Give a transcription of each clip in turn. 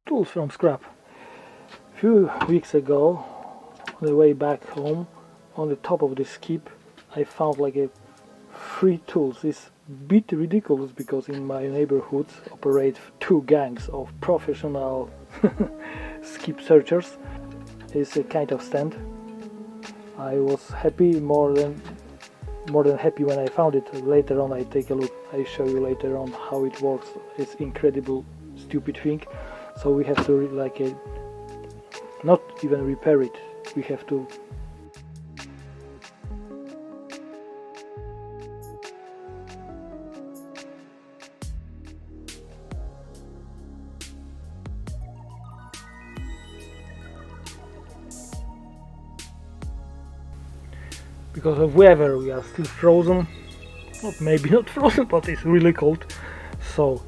Tools from scrap. A few weeks ago, on the way back home, on the top of the skip, I found like a free tools. It's a bit ridiculous because in my neighborhood operate two gangs of professional skip searchers. It's a kind of stand. I was happy, more than happy when I found it. Later on I take a look, I show you later on how it works. It's incredible stupid thing. So we have to not even repair it, we have to because of weather we are still frozen, maybe not frozen, but it's really cold, so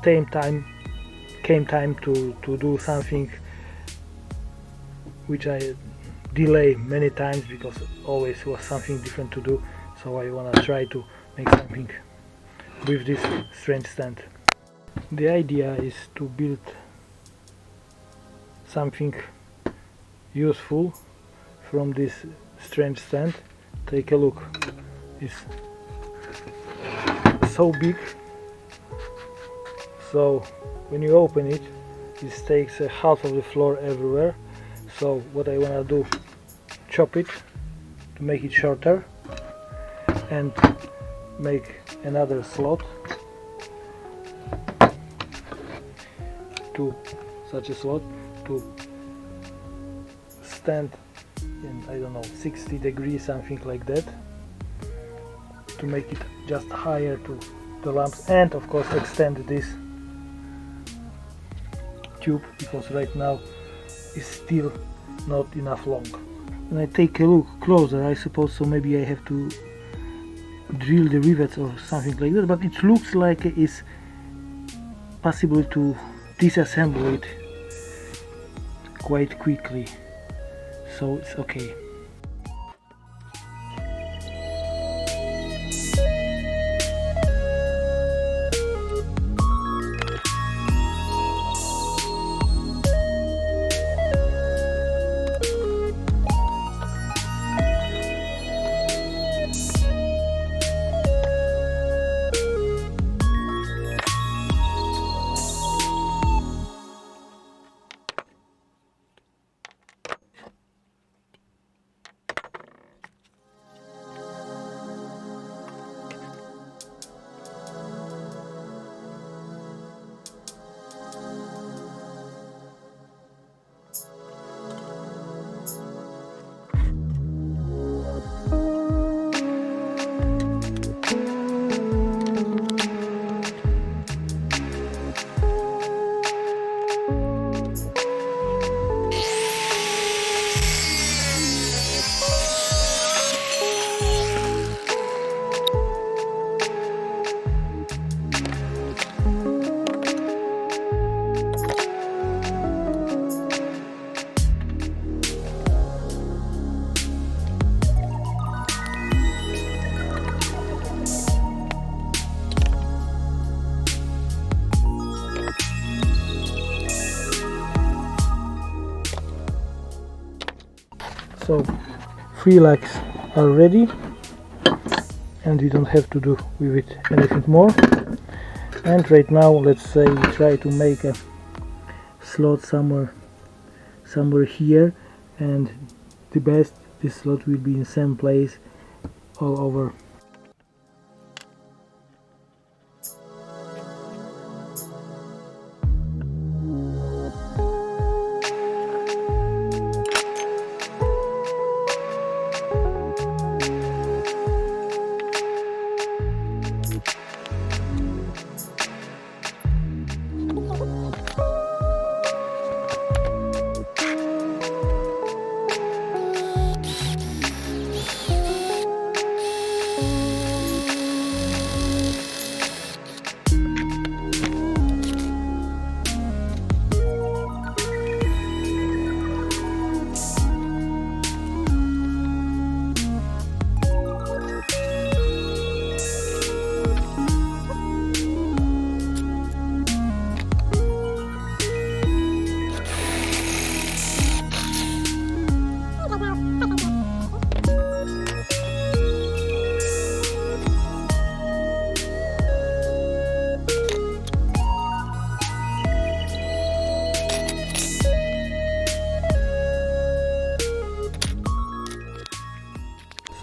came time to do something which I delay many times because always was something different to do. So I wanna try to make something with this strange stand. The idea is to build something useful from this strange stand. Take a look, it's so big. So when you open it, it takes half of the floor everywhere. So what I wanna do, chop it to make it shorter and make another slot to such a slot to stand in, I don't know, 60 degrees, something like that, to make it just higher to the lamps, and of course extend this tube because right now is still not enough long. When I take a look closer, I suppose so maybe I have to drill the rivets or something like that, but it looks like it's possible to disassemble it quite quickly, so it's okay. So 3 legs are ready and we don't have to do with it anything more. And right now let's say we try to make a slot somewhere here, and the best, this slot will be in same place all over.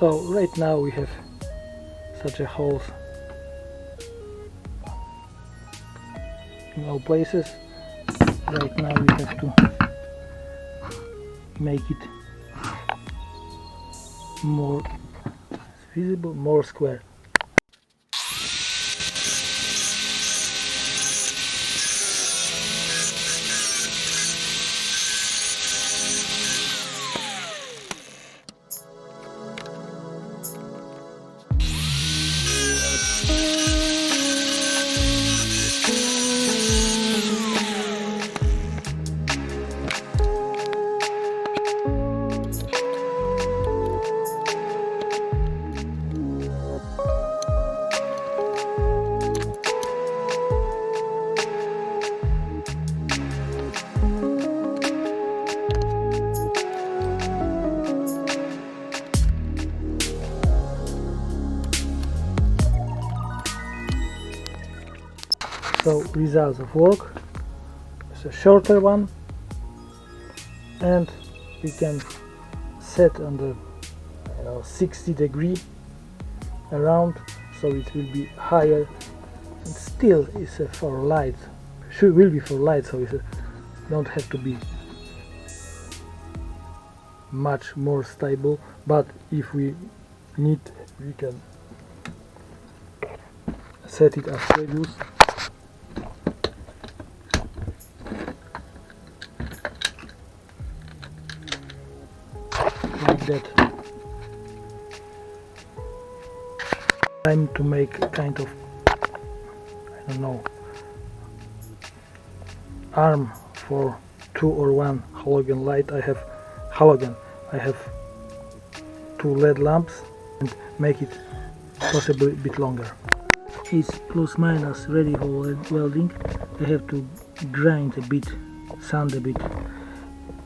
So right now we have such a holes in all places. Right now we have to make it more visible, more square. So results of work, it's a shorter one, and we can set on the 60-degree around, so it will be higher, and still it's for light, will be for light, so it don't have to be much more stable, but if we need we can set it as previous. Like that. Time to make kind of, I don't know, arm for 2 or 1 halogen light. I have halogen. I have 2 LED lamps, and make it possibly a bit longer. It's plus minus ready for welding. I have to grind a bit, sand a bit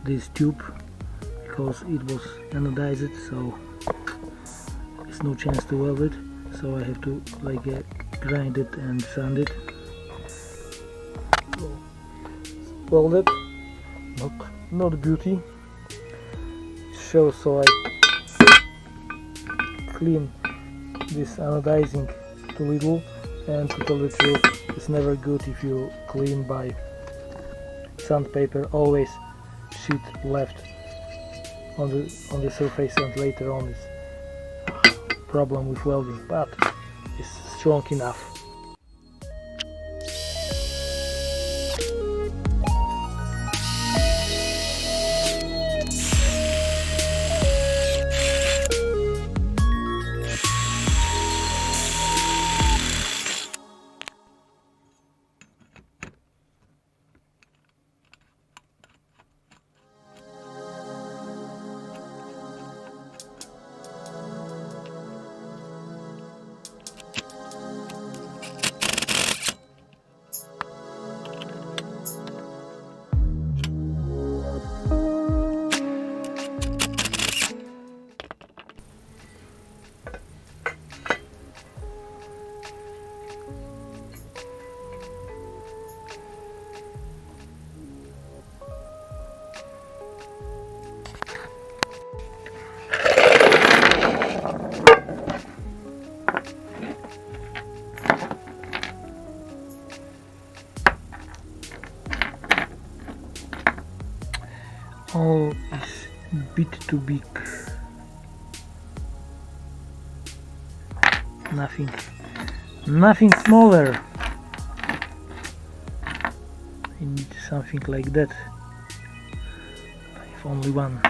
this tube, because it was anodized, so there's no chance to weld it, so I have to grind it and sand it. So, weld it, not beauty. It shows, so I clean this anodizing too little, and to tell the truth, it's never good if you clean by sandpaper. Always sheet left on the surface, and later on is problem with welding, but it's strong enough. All is a bit too big. Nothing smaller. I need something like that. If only one.